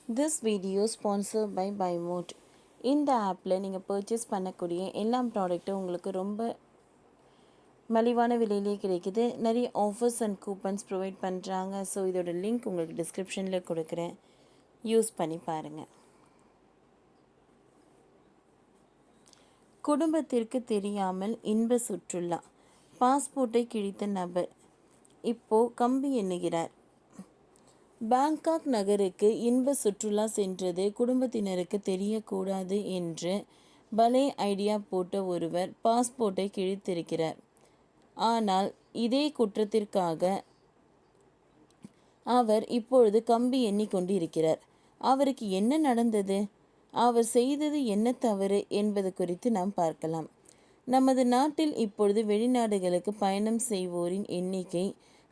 This video sponsored by BuyMote. இந்த ஆப்பில் நீங்கள் பர்ச்சேஸ் பண்ணக்கூடிய எல்லா ப்ராடக்ட்டும் உங்களுக்கு ரொம்ப மலிவான விலையிலே கிடைக்குது. நிறைய ஆஃபர்ஸ் அண்ட் கூப்பன்ஸ் ப்ரொவைட் பண்ணுறாங்க. ஸோ இதோட லிங்க் உங்களுக்கு டிஸ்கிரிப்ஷனில் கொடுக்குறேன், யூஸ் பண்ணி பாருங்கள். குடும்பத்திற்கு தெரியாமல் இன்ப சுற்றுலா, பாஸ்போர்ட்டை கிழித்த நபர் இப்போது கம்பி எண்ணுகிறார். பாங்காக் நகருக்கு இன்ப சுற்றுலா சென்றது குடும்பத்தினருக்கு தெரியக்கூடாது என்று பலே ஐடியா போட்ட ஒருவர் பாஸ்போர்ட்டை கிழித்திருக்கிறார். ஆனால் இதே குற்றத்திற்காக அவர் இப்பொழுது கம்பி எண்ணிக்கொண்டிருக்கிறார். அவருக்கு என்ன நடந்தது, அவர் செய்தது என்ன தவறு என்பது குறித்து நாம் பார்க்கலாம். நமது நாட்டில் இப்பொழுது வெளிநாடுகளுக்கு பயணம் செய்வோரின் எண்ணிக்கை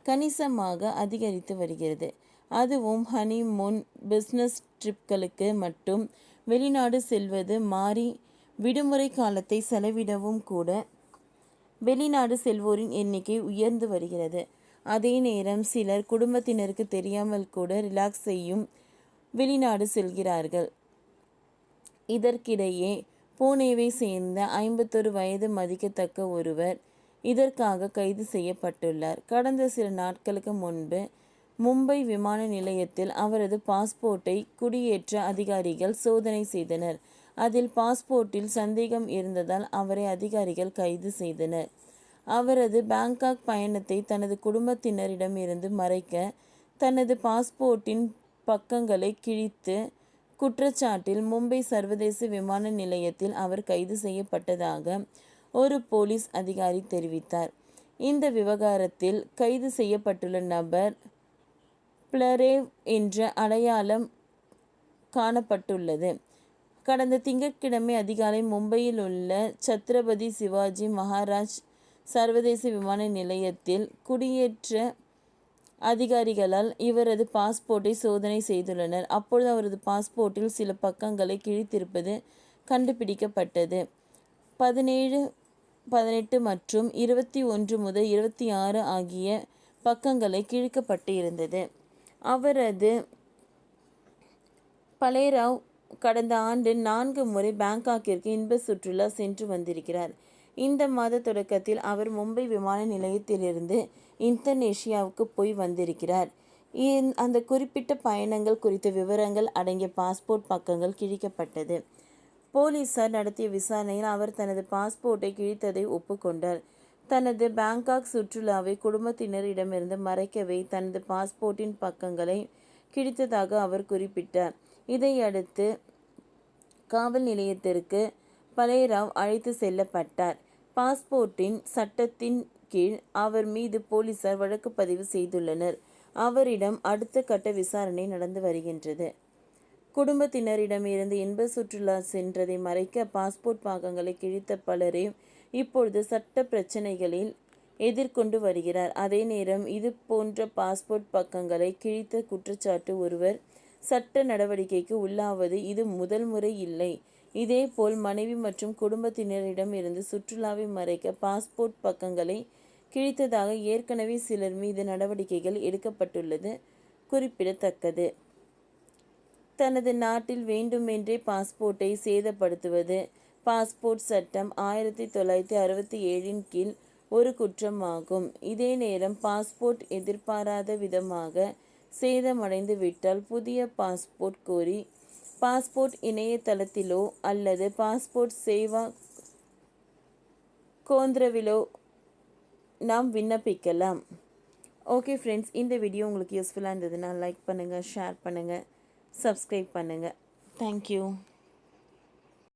கணிசமாக அதிகரித்து வருகிறது. அதுவும் ஹனிமூன், பிஸ்னஸ் ட்ரிப்களுக்கு மட்டும் வெளிநாடு செல்வது மாறி விடுமுறை காலத்தை செலவிடவும் கூட வெளிநாடு செல்வோரின் எண்ணிக்கை உயர்ந்து வருகிறது. அதே நேரம் சிலர் குடும்பத்தினருக்கு தெரியாமல் கூட ரிலாக்ஸ் செய்யும் வெளிநாடு செல்கிறார்கள். இதற்கிடையே பூனேவை சேர்ந்த 51 வயது மதிக்கத்தக்க ஒருவர் இதற்காக கைது செய்யப்பட்டுள்ளார். கடந்த சில நாட்களுக்கு முன்பு மும்பை விமான நிலையத்தில் அவரது பாஸ்போர்ட்டை குடியேற்ற அதிகாரிகள் சோதனை செய்தனர். அதில் பாஸ்போர்ட்டில் சந்தேகம் இருந்ததால் அவரை அதிகாரிகள் கைது செய்தனர். அவரது பாங்காக் பயணத்தை தனது குடும்பத்தினரிடமிருந்து மறைக்க தனது பாஸ்போர்ட்டின் பக்கங்களை கிழித்து குற்றச்சாட்டில் மும்பை சர்வதேச விமான நிலையத்தில் அவர் கைது செய்யப்பட்டதாக ஒரு போலீஸ் அதிகாரி தெரிவித்தார். இந்த விவகாரத்தில் கைது செய்யப்பட்டுள்ள நபர் பிளரேவ் என்ற அடையாளம் காணப்பட்டுள்ளது. கடந்த திங்கட்கிழமை அதிகாலை மும்பையில் உள்ள சத்ரபதி சிவாஜி மகாராஜ் சர்வதேச விமான நிலையத்தில் குடியேற்ற அதிகாரிகளால் இவரது பாஸ்போர்ட்டை சோதனை செய்துள்ளனர். அப்பொழுது அவரது பாஸ்போர்ட்டில் சில பக்கங்களை கிழித்திருப்பது கண்டுபிடிக்கப்பட்டது. 17, 18 மற்றும் 21 முதல் 26 ஆகிய பக்கங்களை கிழிக்கப்பட்டு இருந்தது. அவரது பலேராவ் கடந்த ஆண்டு 4 முறை பாங்காக்கிற்கு இன்ப சுற்றுலா சென்று வந்திருக்கிறார். இந்த மாத தொடக்கத்தில் அவர் மும்பை விமான நிலையத்திலிருந்து இந்தோனேஷியாவுக்கு போய் வந்திருக்கிறார். அந்த குறிப்பிட்ட பயணங்கள் குறித்த விவரங்கள் அடங்கிய பாஸ்போர்ட் பக்கங்கள் கிழிக்கப்பட்டது. போலீசார் நடத்திய விசாரணையில் அவர் தனது பாஸ்போர்ட்டை கிழித்ததை ஒப்புக்கொண்டார். தனது பாங்காக் சுற்றுலாவை குடும்பத்தினரிடமிருந்து மறைக்கவே தனது பாஸ்போர்ட்டின் பக்கங்களை கிழித்ததாக அவர் குறிப்பிட்டார். இதையடுத்து காவல் நிலையத்திற்கு பலேராவ் அழைத்து செல்லப்பட்டார். பாஸ்போர்ட்டின் சட்டத்தின் கீழ் அவர் மீது போலீசார் வழக்கு பதிவு செய்துள்ளனர். அவரிடம் அடுத்த கட்ட விசாரணை நடந்து வருகின்றது. குடும்பத்தினரிடமிருந்து இன்ப சுற்றுலா சென்றதை மறைக்க பாஸ்போர்ட் பாகங்களை கிழித்த பலரே இப்பொழுது சட்ட பிரச்சனைகளில் எதிர்கொண்டு வருகிறார். அதே நேரம் இது போன்ற பாஸ்போர்ட் பக்கங்களை கிழித்த குற்றச்சாட்டு ஒருவர் சட்ட நடவடிக்கைக்கு உள்ளாவது இது முதல் முறை இல்லை. இதேபோல் மனைவி மற்றும் குடும்பத்தினரிடம் இருந்து சுற்றுலாவை மறைக்க பாஸ்போர்ட் பக்கங்களை கிழித்ததாக ஏற்கனவே சிலர் மீது நடவடிக்கைகள் எடுக்கப்பட்டுள்ளது குறிப்பிடத்தக்கது. தனது நாட்டில் வேண்டுமென்றே பாஸ்போர்ட்டை சேதப்படுத்துவது பாஸ்போர்ட் சட்டம் 1967 கீழ் ஒரு குற்றமாகும். இதே நேரம் பாஸ்போர்ட் எதிர்பாராத விதமாக சேதமடைந்து விட்டால் புதிய பாஸ்போர்ட் கோரி பாஸ்போர்ட் இணையதளத்திலோ அல்லது பாஸ்போர்ட் சேவா கேந்திரவிலோ நாம் விண்ணப்பிக்கலாம். ஓகே ஃப்ரெண்ட்ஸ், இந்த வீடியோ உங்களுக்கு யூஸ்ஃபுல்லாக இருந்ததுன்னா லைக் பண்ணுங்கள், ஷேர் பண்ணுங்கள், சப்ஸ்கிரைப் பண்ணுங்கள். தேங்க்யூ.